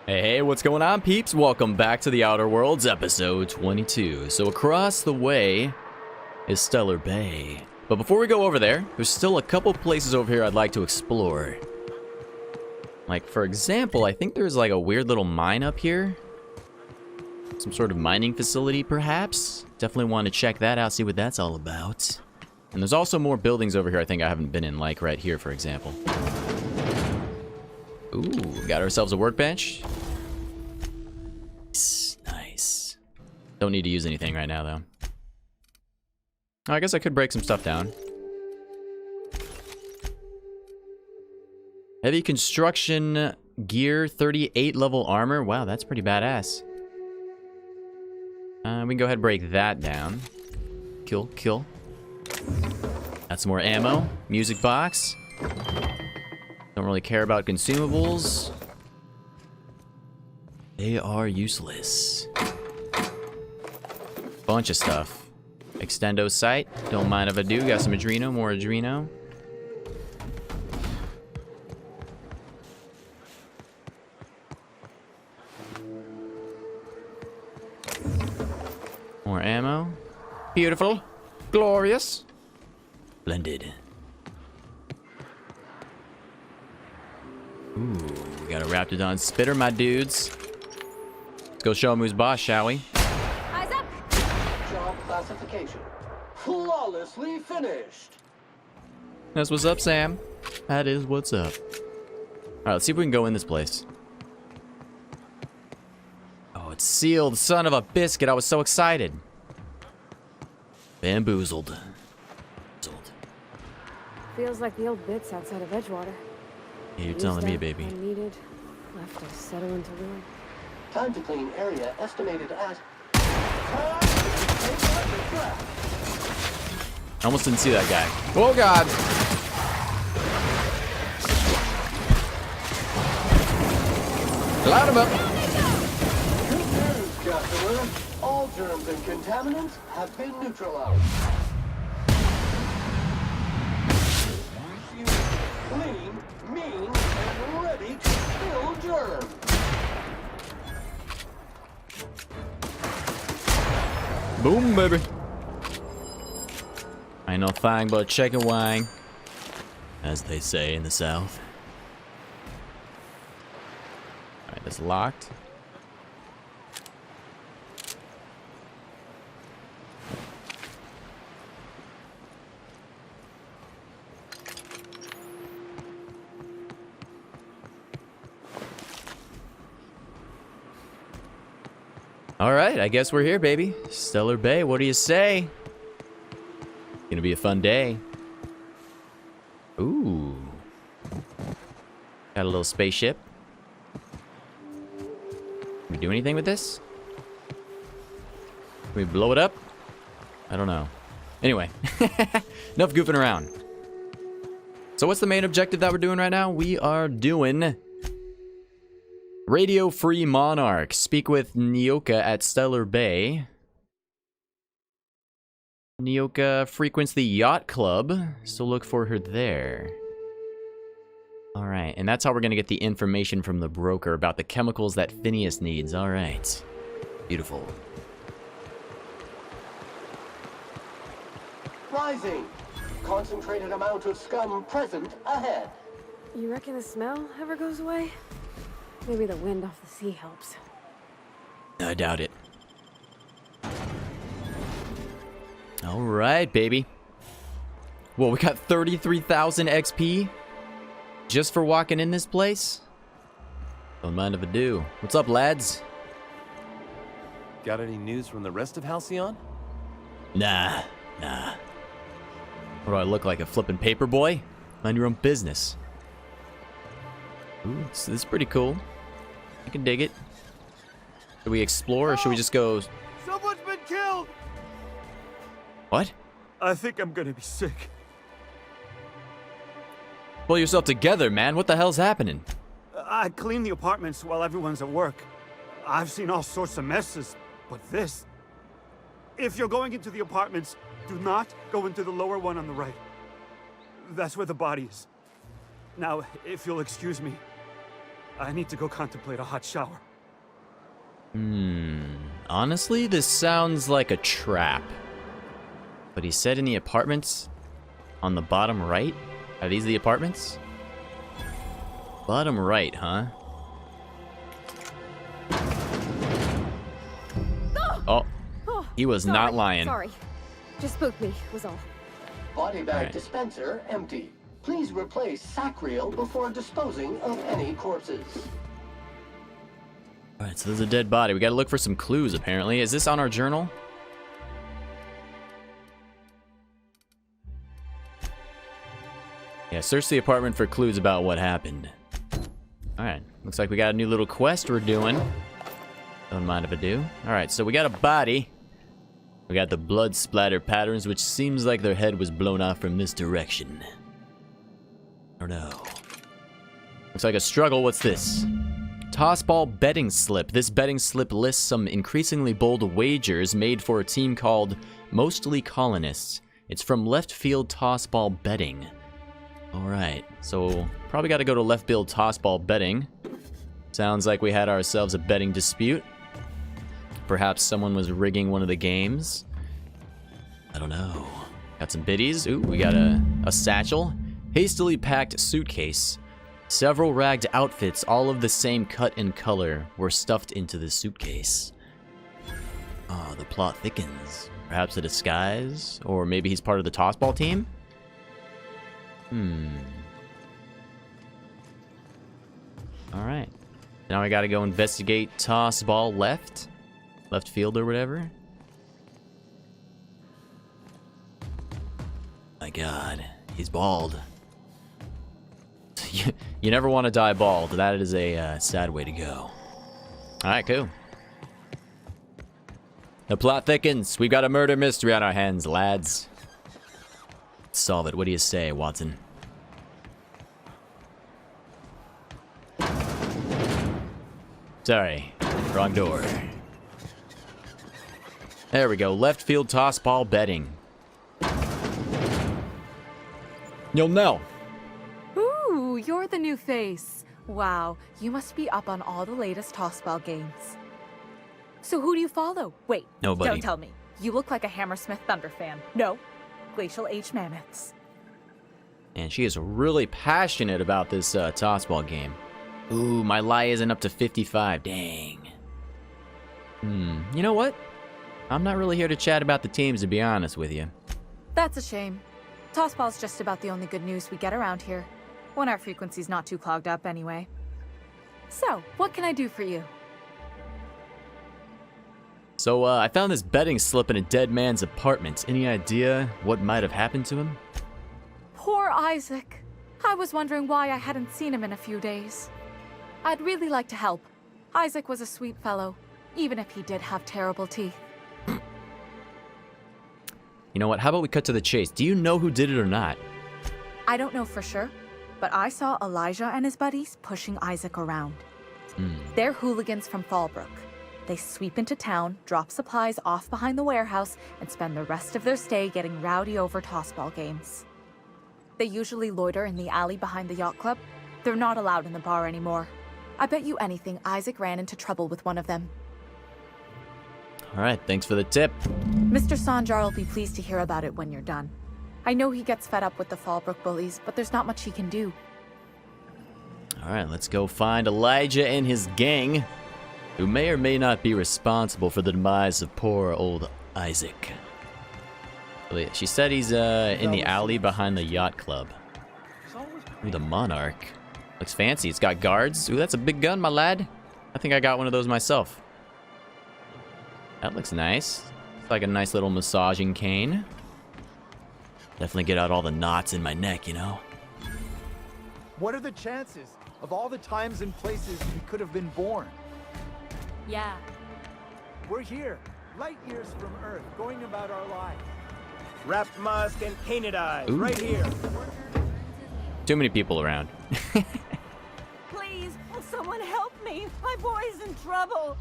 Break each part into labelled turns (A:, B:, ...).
A: Hey, what's going on, peeps? Welcome back to The Outer Worlds, episode 22. So across the way is Stellar Bay. But before we go over there, there's still a couple places over here I'd like to explore. Like, for example, I think there's like a weird little mine up here. Some sort of mining facility, perhaps? Definitely want to check that out, see what that's all about. And there's also more buildings over here I think I haven't been in, like right here, for example. Ooh, got ourselves a workbench. Nice. Don't need to use anything right now, though. Oh, I guess I could break some stuff down. Heavy construction gear, 38 level armor. Wow, that's pretty badass. We can go ahead and break that down. Kill. Got some more ammo. Music box. Don't really care about consumables. They are useless. Bunch of stuff. Extendo sight. Don't mind if I do. Got some Adreno. More Adreno. More ammo. Beautiful. Glorious. Splendid. Ooh, we got a Raptidon spitter, my dudes. Let's go show him who's boss, shall we?
B: Eyes up! Job classification. Flawlessly finished.
A: That's what's up, Sam. That is what's up. Alright, let's see if we can go in this place. Oh, it's sealed. Son of a biscuit. I was so excited. Bamboozled.
C: Feels like the old bits outside of Edgewater.
A: Yeah, you're telling me, baby.
C: Unneeded, left to settle into ruin.
B: Time to clean area estimated at...
A: I almost didn't see that guy. Oh, God. Light him up.
B: Good news, customer. All germs and contaminants have been neutralized. Clean, mean, and ready to kill germs.
A: Boom, baby. Ain't no thing but chicken wing, as they say in the South. Alright, that's locked. Alright, I guess we're here, baby. Stellar Bay, what do you say? Gonna be a fun day. Ooh. Got a little spaceship. Can we do anything with this? Can we blow it up? I don't know. Anyway, enough goofing around. So what's the main objective that we're doing right now? We are doing Radio Free Monarch. Speak with Nyoka at Stellar Bay. Nyoka frequents the yacht club, so look for her there. Alright, and that's how we're going to get the information from the broker about the chemicals that Phineas needs. Alright. Beautiful.
B: Rising. Concentrated amount of scum present ahead.
C: You reckon the smell ever goes away? Maybe the wind off the sea helps.
A: I doubt it. Alright, baby. Well, we got 33,000 XP just for walking in this place? Don't mind if I do. What's up, lads?
D: Got any news from the rest of Halcyon?
A: Nah. What do I look like, a flippin' paper boy? Mind your own business. Ooh, this is pretty cool. I can dig it. Should we explore or should we just go...
D: Someone's been killed!
A: What?
D: I think I'm gonna be sick.
A: Pull yourself together, man. What the hell's happening?
E: I clean the apartments while everyone's at work. I've seen all sorts of messes, but this... If you're going into the apartments, do not go into the lower one on the right. That's where the body is. Now, if you'll excuse me, I need to go contemplate a hot shower.
A: Honestly, this sounds like a trap. But he said in the apartments on the bottom right? Are these the apartments? Bottom right, huh? Oh, he was not lying.
C: Sorry. Just spooked me, was all.
B: Body bag
A: Alright.
B: dispenser empty. Please replace sack reel before disposing of any corpses.
A: Alright, so there's a dead body. We gotta look for some clues, apparently. Is this on our journal? Yeah, search the apartment for clues about what happened. Alright, looks like we got a new little quest we're doing. Don't mind if I do. Alright, so we got a body. We got the blood splatter patterns, which seems like their head was blown off from this direction. I don't know. Looks like a struggle. What's this? Tossball betting slip. This betting slip lists some increasingly bold wagers made for a team called Mostly Colonists. It's from Left Field Tossball Betting. Alright, so probably gotta go to Left Field Tossball Betting. Sounds like we had ourselves a betting dispute. Perhaps someone was rigging one of the games. I don't know. Got some biddies. Ooh, we got a satchel. Hastily packed suitcase. Several ragged outfits, all of the same cut and color, were stuffed into the suitcase. Oh, the plot thickens. Perhaps a disguise? Or maybe he's part of the tossball team? Alright. Now I gotta go investigate tossball left field or whatever. My god, he's bald. You never want to die bald. That is a sad way to go. Alright, cool. The plot thickens. We've got a murder mystery on our hands, lads. Let's solve it. What do you say, Watson? Sorry, wrong door. There we go. Left field tossball betting. You'll know.
F: Ooh, you're the new face. Wow, you must be up on all the latest tossball games. So who do you follow? Wait,
A: Nobody.
F: Don't tell me. You look like a Hammersmith Thunder fan. No, Glacial Age Mammoths.
A: And she is really passionate about this tossball game. Ooh, my lie isn't up to 55. Dang. You know what? I'm not really here to chat about the teams, to be honest with you.
F: That's a shame. Tossball's just about the only good news we get around here. When our frequency's not too clogged up anyway. So, what can I do for you?
A: So, I found this betting slip in a dead man's apartment. Any idea what might have happened to him?
F: Poor Isaac. I was wondering why I hadn't seen him in a few days. I'd really like to help. Isaac was a sweet fellow, even if he did have terrible teeth.
A: You know what? How about we cut to the chase? Do you know who did it or not?
F: I don't know for sure, but I saw Elijah and his buddies pushing Isaac around. They're hooligans from Fallbrook. They sweep into town, drop supplies off behind the warehouse, and spend the rest of their stay getting rowdy over tossball games. They usually loiter in the alley behind the yacht club. They're not allowed in the bar anymore. I bet you anything Isaac ran into trouble with one of them.
A: Alright, thanks for the tip.
F: Mr. Sanjar will be pleased to hear about it when you're done. I know he gets fed up with the Fallbrook bullies, but there's not much he can do.
A: Alright, let's go find Elijah and his gang, who may or may not be responsible for the demise of poor old Isaac. She said he's in the alley behind the yacht club. Ooh, the Monarch. Looks fancy. It's got guards. Ooh, that's a big gun, my lad. I think I got one of those myself. That looks nice. It's like a nice little massaging cane. Definitely get out all the knots in my neck, you know?
G: What are the chances of all the times and places we could have been born?
F: Yeah.
G: We're here, light years from Earth, going about our lives.
H: Wrapped musk and painted eyes,
A: Ooh.
H: right here.
A: Too many people around.
I: Please, will someone help me? My boy's in trouble.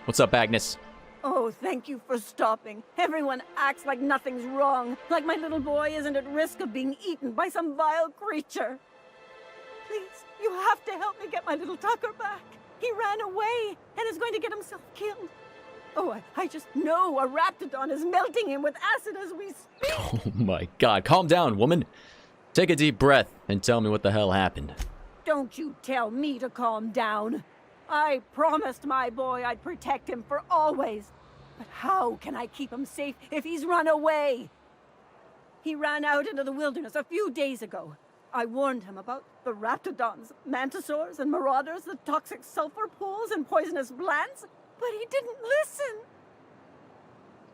A: What's up, Agnes?
I: Oh, thank you for stopping. Everyone acts like nothing's wrong, like my little boy isn't at risk of being eaten by some vile creature. You have to help me get my little Tucker back. He ran away and is going to get himself killed. Oh, I just know a raptidon is melting him with acid as we speak.
A: Oh my god, calm down, woman. Take a deep breath and tell me what the hell happened.
I: Don't you tell me to calm down. I promised my boy I'd protect him for always. But how can I keep him safe if he's run away? He ran out into the wilderness a few days ago. I warned him about the raptidons, mantisaurs, and marauders, the toxic sulfur pools, and poisonous glands, but he didn't listen.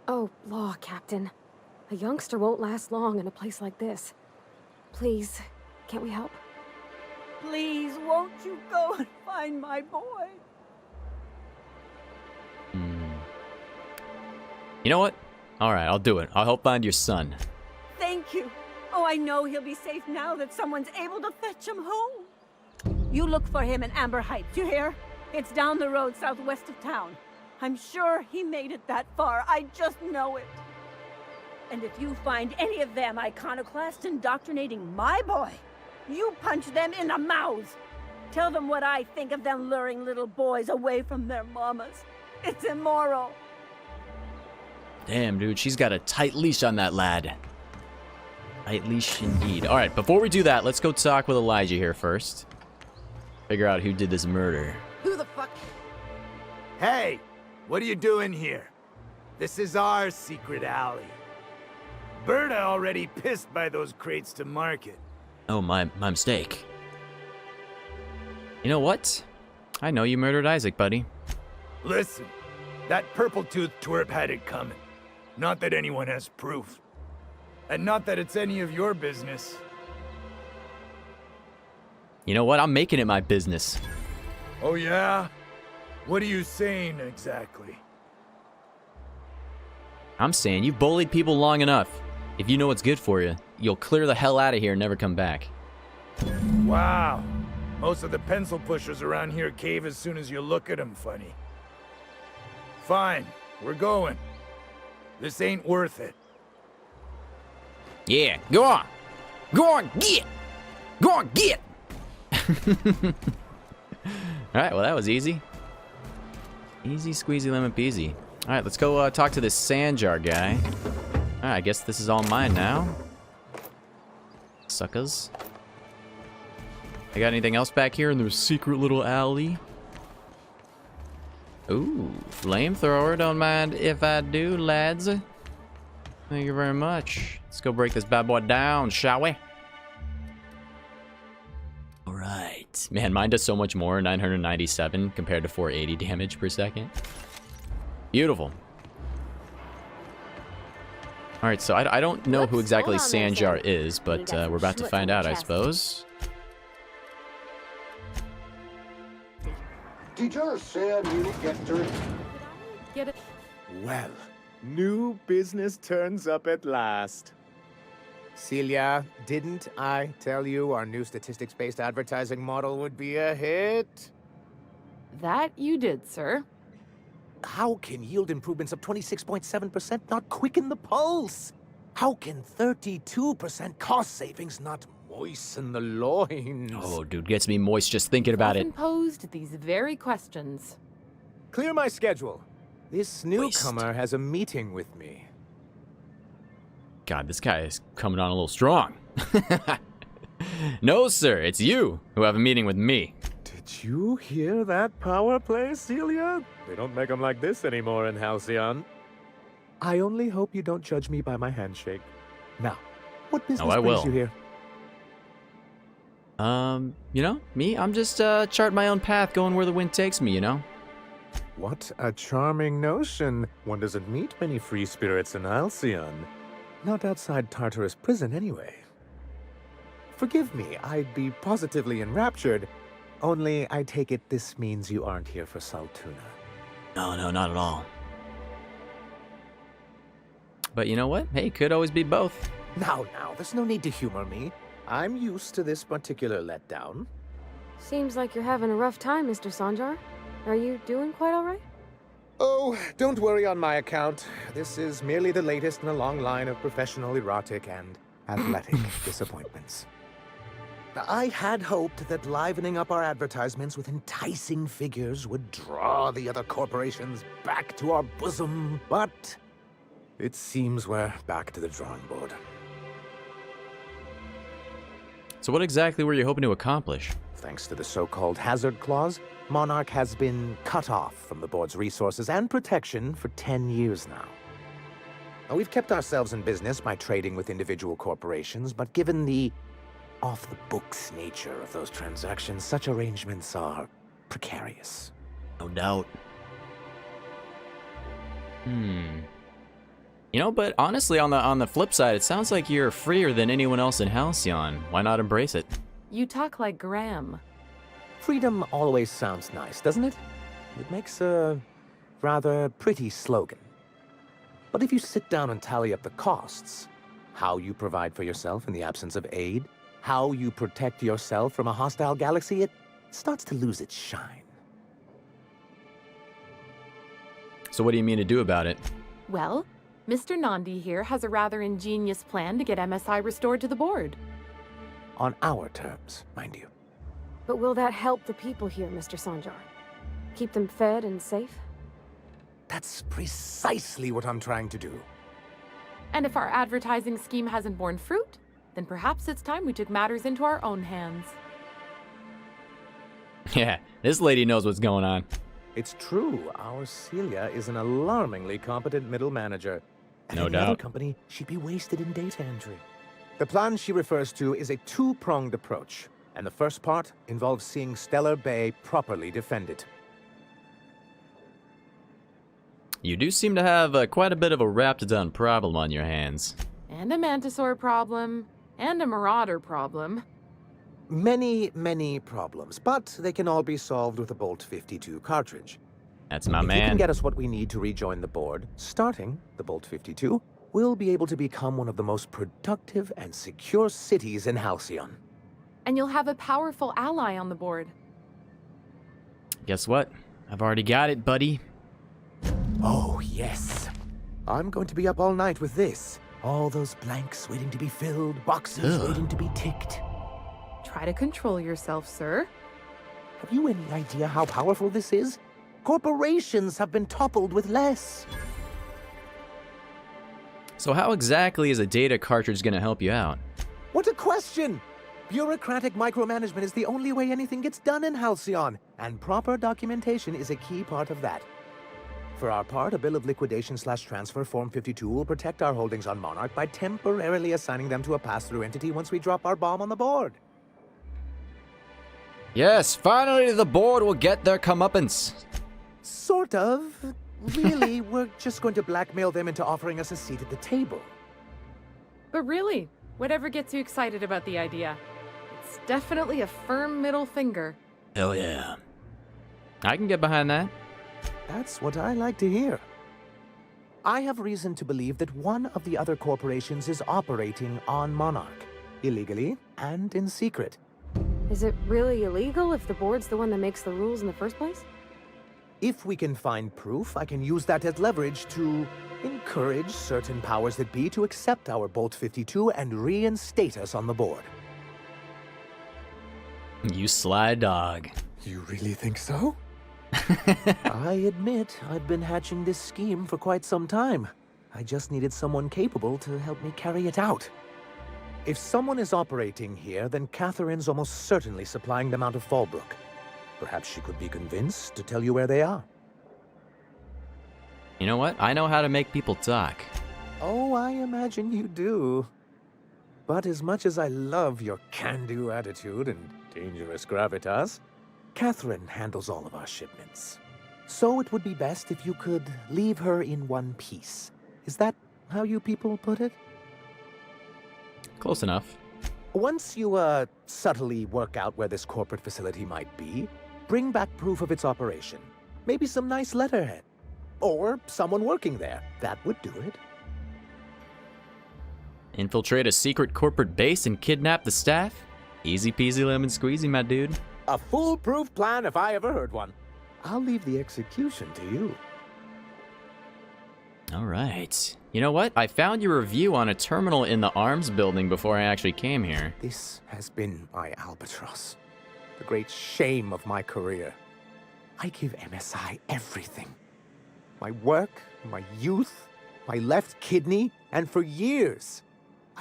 C: Oh, law, Captain. A youngster won't last long in a place like this. Please, can't we help?
I: Please, won't you go and find my boy?
A: You know what? Alright, I'll do it. I'll help find your son.
I: Thank you. Oh, I know he'll be safe now that someone's able to fetch him home. You look for him in Amber Heights, you hear? It's down the road southwest of town. I'm sure he made it that far. I just know it. And if you find any of them iconoclasts indoctrinating my boy, you punch them in the mouths. Tell them what I think of them luring little boys away from their mamas. It's immoral.
A: Damn, dude, she's got a tight leash on that lad. Tight leash indeed. Alright, before we do that, let's go talk with Elijah here first. Figure out who did this murder.
G: Who the fuck? Hey, what are you doing here? This is our secret alley. Berta already pissed by those crates to market.
A: Oh, my mistake. You know what? I know you murdered Isaac, buddy.
G: Listen, that purple-toothed twerp had it coming. Not that anyone has proof. And not that it's any of your business.
A: You know what? I'm making it my business.
G: Oh yeah? What are you saying exactly?
A: I'm saying you've bullied people long enough. If you know what's good for you, you'll clear the hell out of here and never come back.
G: Wow. Most of the pencil pushers around here cave as soon as you look at them funny. Fine, we're going. This ain't worth it.
A: Yeah, go on. Go on, get. Go on, get. Alright, well, that was easy. Easy squeezy lemon peasy. Alright, let's go talk to this sand jar guy. Alright, I guess this is all mine now. Suckers. I got anything else back here in the secret little alley? Ooh, flamethrower. Don't mind if I do, lads. Thank you very much. Let's go break this bad boy down, shall we? Alright. Man, mine does so much more, 997 compared to 480 damage per second. Beautiful. Alright, so I don't know who exactly Sandjar is, but we're about to find out, I suppose.
B: Did your sand unit get through?
C: Get it?
J: Well, new business turns up at last.
K: Celia, didn't I tell you our new statistics-based advertising model would be a hit?
L: That you did, sir.
K: How can yield improvements of 26.7% not quicken the pulse? How can 32% cost savings not moisten the loins?
A: Oh, dude, gets me moist just thinking about it.
L: Often posed these very questions.
K: Clear my schedule. This newcomer has a meeting with me.
A: God, this guy is coming on a little strong. No, sir, it's you who have a meeting with me.
J: Did you hear that power play, Celia? They don't make them like this anymore in Halcyon. I only hope you don't judge me by my handshake. Now, what business brings you here?
A: You know, me? I'm just charting my own path, going where the wind takes me, you know?
J: What a charming notion. One doesn't meet many free spirits in Halcyon. Not outside Tartarus prison, anyway. Forgive me, I'd be positively enraptured. Only, I take it this means you aren't here for Saltuna.
A: No, not at all. But you know what? Hey, could always be both.
K: Now, there's no need to humor me. I'm used to this particular letdown.
C: Seems like you're having a rough time, Mr. Sanjar. Are you doing quite all right?
K: Oh, don't worry on my account. This is merely the latest in a long line of professional erotic and athletic disappointments. I had hoped that livening up our advertisements with enticing figures would draw the other corporations back to our bosom, but it seems we're back to the drawing board.
A: So what exactly were you hoping to accomplish?
K: Thanks to the so-called hazard clause, Monarch has been cut off from the board's resources and protection for 10 years now. Now, we've kept ourselves in business by trading with individual corporations, but given the off-the-books nature of those transactions, such arrangements are precarious.
A: No doubt. You know, but honestly, on the flip side, it sounds like you're freer than anyone else in Halcyon. Why not embrace it?
L: You talk like Graham.
K: Freedom always sounds nice, doesn't it? It makes a rather pretty slogan. But if you sit down and tally up the costs, how you provide for yourself in the absence of aid, how you protect yourself from a hostile galaxy, it starts to lose its shine.
A: So what do you mean to do about it?
L: Well, Mr. Nandi here has a rather ingenious plan to get MSI restored to the board.
K: On our terms, mind you.
C: But will that help the people here, Mr. Sanjar? Keep them fed and safe?
K: That's precisely what I'm trying to do.
L: And if our advertising scheme hasn't borne fruit, then perhaps it's time we took matters into our own hands.
A: Yeah, this lady knows what's going on.
K: It's true. Our Celia is an alarmingly competent middle manager. And
A: No
K: in another
A: doubt.
K: company, she'd be wasted in data entry. The plan she refers to is a two-pronged approach, and the first part involves seeing Stellar Bay properly defended.
A: You do seem to have quite a bit of a Raptidon problem on your hands.
L: And a Mantisaur problem. And a Marauder problem.
K: Many, many problems, but they can all be solved with a Bolt 52 cartridge.
A: That's my
K: If you can
A: man.
K: get us what we need to rejoin the board, starting the Bolt 52, we'll be able to become one of the most productive and secure cities in Halcyon.
L: And you'll have a powerful ally on the board.
A: Guess what? I've already got it, buddy.
K: Oh, yes. I'm going to be up all night with this. All those blanks waiting to be filled, boxes waiting to be ticked.
L: Try to control yourself, sir.
K: Have you any idea how powerful this is? Corporations have been toppled with less.
A: So how exactly is a data cartridge going to help you out?
K: What a question! Bureaucratic micromanagement is the only way anything gets done in Halcyon, and proper documentation is a key part of that. For our part, a bill of liquidation/transfer Form 52 will protect our holdings on Monarch by temporarily assigning them to a pass-through entity once we drop our bomb on the board.
A: Yes, finally the board will get their comeuppance.
K: Sort of. Really, we're just going to blackmail them into offering us a seat at the table.
L: But really, whatever gets you excited about the idea. It's definitely a firm middle finger.
A: Hell yeah. I can get behind that.
K: That's what I like to hear. I have reason to believe that one of the other corporations is operating on Monarch, illegally and in secret.
C: Is it really illegal if the board's the one that makes the rules in the first place?
K: If we can find proof, I can use that as leverage to encourage certain powers that be to accept our Bolt 52 and reinstate us on the board.
A: You sly dog.
K: You really think so? I admit, I've been hatching this scheme for quite some time. I just needed someone capable to help me carry it out. If someone is operating here, then Catherine's almost certainly supplying them out of Fallbrook. Perhaps she could be convinced to tell you where they are.
A: You know what? I know how to make people talk.
K: Oh, I imagine you do. But as much as I love your can-do attitude and dangerous gravitas, Catherine handles all of our shipments. So it would be best if you could leave her in one piece. Is that how you people put it?
A: Close enough.
K: Once you, subtly work out where this corporate facility might be, bring back proof of its operation. Maybe some nice letterhead. Or someone working there. That would do it.
A: Infiltrate a secret corporate base and kidnap the staff? Easy peasy lemon squeezy, my dude.
K: A foolproof plan if I ever heard one. I'll leave the execution to you.
A: All right. You know what? I found your review on a terminal in the arms building before I actually came here.
K: This has been my albatross, the great shame of my career. I give MSI everything. My work, my youth, my left kidney, and for years,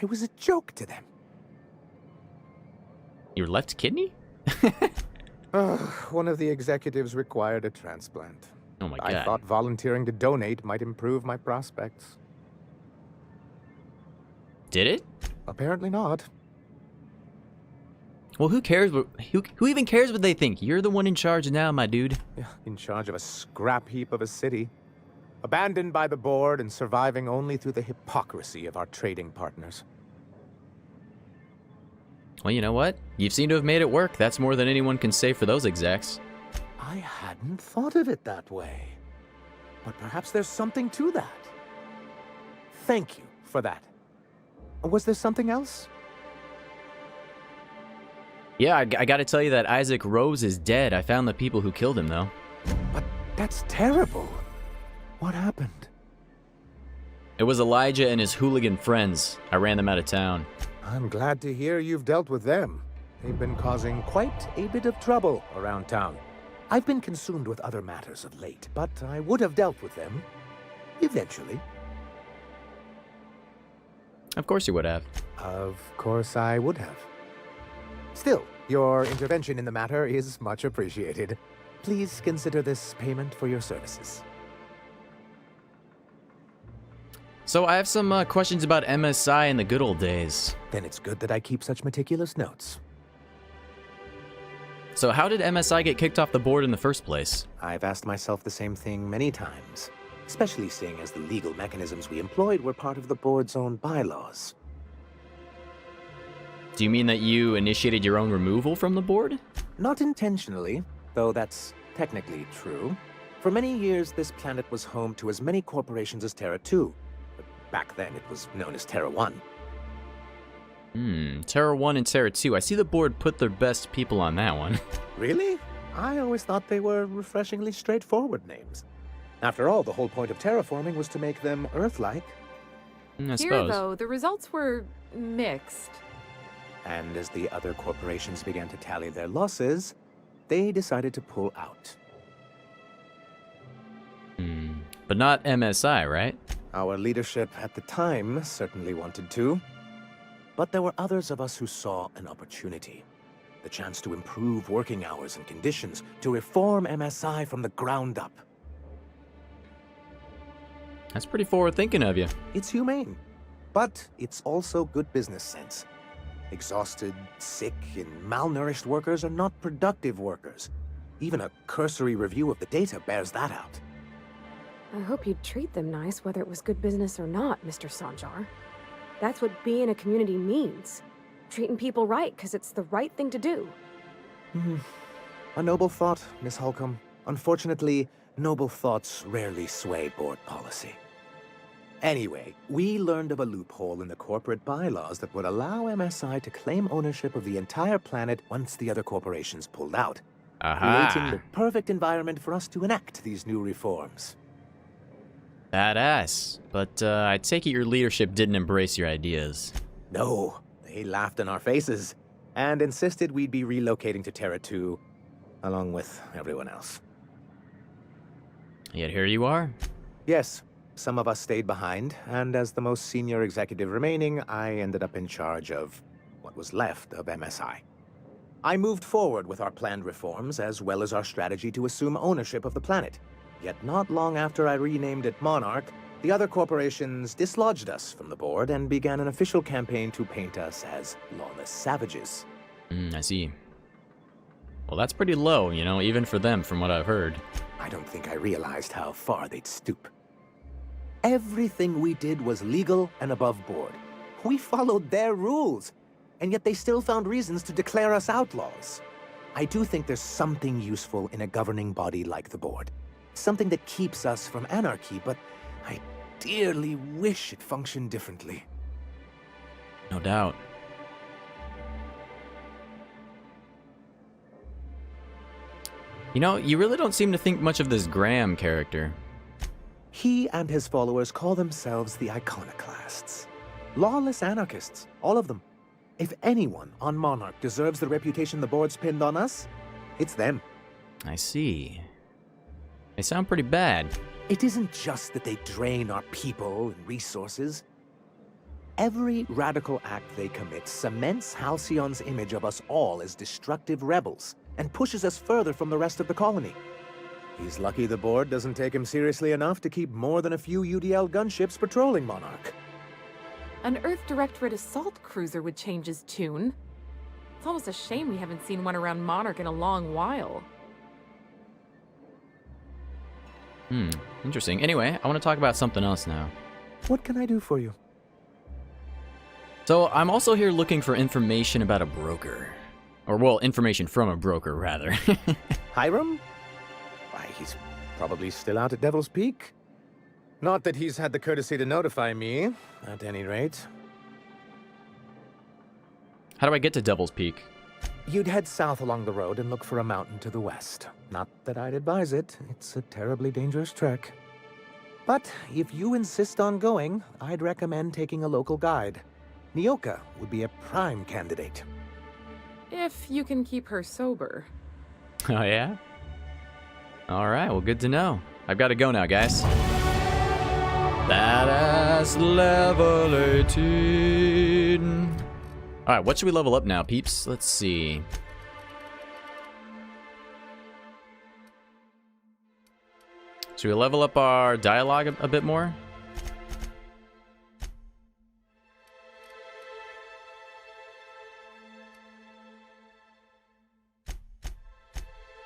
K: I was a joke to them.
A: Your left kidney?
K: One of the executives required a transplant.
A: Oh my god.
K: I thought volunteering to donate might improve my prospects.
A: Did it?
K: Apparently not.
A: Well, who cares? Who even cares what they think? You're the one in charge now, my dude.
K: Yeah, in charge of a scrap heap of a city. Abandoned by the board and surviving only through the hypocrisy of our trading partners.
A: Well, you know what? You seem to have made it work. That's more than anyone can say for those execs.
K: I hadn't thought of it that way. But perhaps there's something to that. Thank you for that. Was there something else?
A: Yeah, I gotta tell you that Isaac Rose is dead. I found the people who killed him, though.
K: But that's terrible. What happened?
A: It was Elijah and his hooligan friends. I ran them out of town.
K: I'm glad to hear you've dealt with them. They've been causing quite a bit of trouble around town. I've been consumed with other matters of late, but I would have dealt with them eventually.
A: Of course you would have.
K: Of course I would have. Still, your intervention in the matter is much appreciated. Please consider this payment for your services.
A: So I have some questions about MSI in the good old days.
K: Then it's good that I keep such meticulous notes.
A: So how did MSI get kicked off the board in the first place?
K: I've asked myself the same thing many times, especially seeing as the legal mechanisms we employed were part of the board's own bylaws.
A: Do you mean that you initiated your own removal from the board?
K: Not intentionally, though that's technically true. For many years, this planet was home to as many corporations as Terra 2. But back then, it was known as Terra 1.
A: Terra 1 and Terra 2. I see the board put their best people on that one.
K: Really? I always thought they were refreshingly straightforward names. After all, the whole point of terraforming was to make them Earth-like.
A: I suppose.
L: Here, though, the results were mixed.
K: And as the other corporations began to tally their losses, they decided to pull out.
A: But not MSI, right?
K: Our leadership at the time certainly wanted to. But there were others of us who saw an opportunity. The chance to improve working hours and conditions, to reform MSI from the ground up.
A: That's pretty forward-thinking of you.
K: It's humane, but it's also good business sense. Exhausted, sick, and malnourished workers are not productive workers. Even a cursory review of the data bears that out.
C: I hope you'd treat them nice, whether it was good business or not, Mr. Sanjar. That's what being a community means. Treating people right, because it's the right thing to do.
K: A noble thought, Miss Holcomb. Unfortunately, noble thoughts rarely sway board policy. Anyway, we learned of a loophole in the corporate bylaws that would allow MSI to claim ownership of the entire planet once the other corporations pulled out. Creating the perfect environment for us to enact these new reforms.
A: Badass. But I take it your leadership didn't embrace your ideas.
K: No, they laughed in our faces and insisted we'd be relocating to Terra 2, along with everyone else.
A: Yet here you are.
K: Yes, some of us stayed behind, and as the most senior executive remaining, I ended up in charge of what was left of MSI. I moved forward with our planned reforms, as well as our strategy to assume ownership of the planet. Yet not long after I renamed it Monarch, the other corporations dislodged us from the board and began an official campaign to paint us as lawless savages.
A: I see. Well, that's pretty low, you know, even for them, from what I've heard.
K: I don't think I realized how far they'd stoop. Everything we did was legal and above board. We followed their rules, and yet they still found reasons to declare us outlaws. I do think there's something useful in a governing body like the board. Something that keeps us from anarchy, but I dearly wish it functioned differently.
A: No doubt. You know, you really don't seem to think much of this Graham character.
K: He and his followers call themselves the Iconoclasts. Lawless anarchists, all of them. If anyone on Monarch deserves the reputation the board's pinned on us, it's them.
A: I see. They sound pretty bad.
K: It isn't just that they drain our people and resources. Every radical act they commit cements Halcyon's image of us all as destructive rebels and pushes us further from the rest of the colony. He's lucky the board doesn't take him seriously enough to keep more than a few UDL gunships patrolling Monarch.
L: An Earth Directorate assault cruiser would change his tune. It's almost a shame we haven't seen one around Monarch in a long while.
A: Interesting. Anyway, I want to talk about something else now.
K: What can I do for you?
A: So, I'm also here looking for information about a broker. Or, well, information from a broker, rather.
K: Hiram? Why, he's probably still out at Devil's Peak. Not that he's had the courtesy to notify me, at any rate.
A: How do I get to Devil's Peak?
K: You'd head south along the road and look for a mountain to the west. Not that I'd advise it. It's a terribly dangerous trek. But if you insist on going, I'd recommend taking a local guide. Nyoka would be a prime candidate.
L: If you can keep her sober.
A: Oh, yeah? Alright, well, good to know. I've got to go now, guys. Badass level 18. Alright, what should we level up now, peeps? Let's see. Should we level up our dialogue a bit more?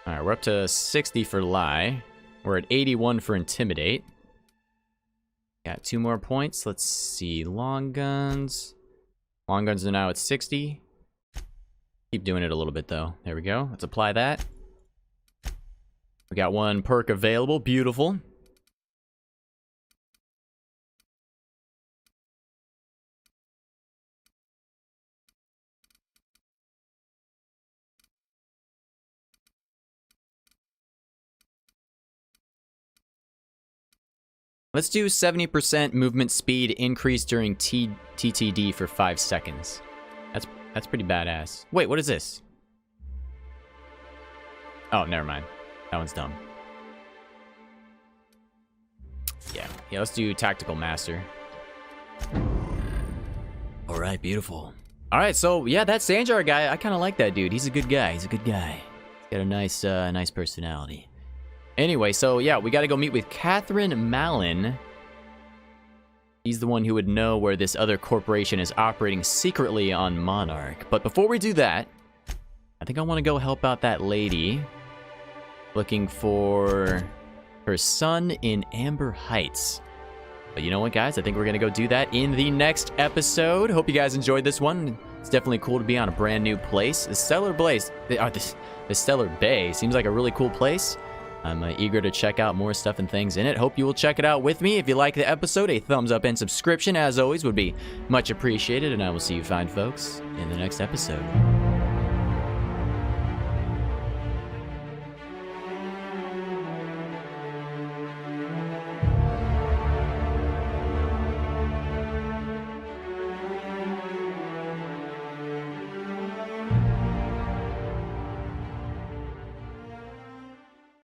A: Alright, we're up to 60 for lie. We're at 81 for intimidate. Got 2 more points. Let's see. Long guns. Long guns are now at 60. Keep doing it a little bit, though. There we go. Let's apply that. We got 1 perk available. Beautiful. Let's do 70% movement speed increase during TTD for 5 seconds. That's pretty badass. Wait, what is this? Oh, never mind. That one's dumb. Yeah, let's do Tactical Master. Alright, beautiful. Alright, so yeah, that Sanjar guy, I kind of like that dude. He's a good guy. He's got a nice personality. Anyway, so yeah, we gotta go meet with Catherine Mallon. He's the one who would know where this other corporation is operating secretly on Monarch. But before we do that, I think I want to go help out that lady looking for her son in Amber Heights. But you know what, guys? I think we're gonna go do that in the next episode. Hope you guys enjoyed this one. It's definitely cool to be on a brand new place. The Stellar Bay seems like a really cool place. I'm eager to check out more stuff and things in it. Hope you will check it out with me. If you like the episode, a thumbs up and subscription, as always, would be much appreciated. And I will see you fine folks in the next episode.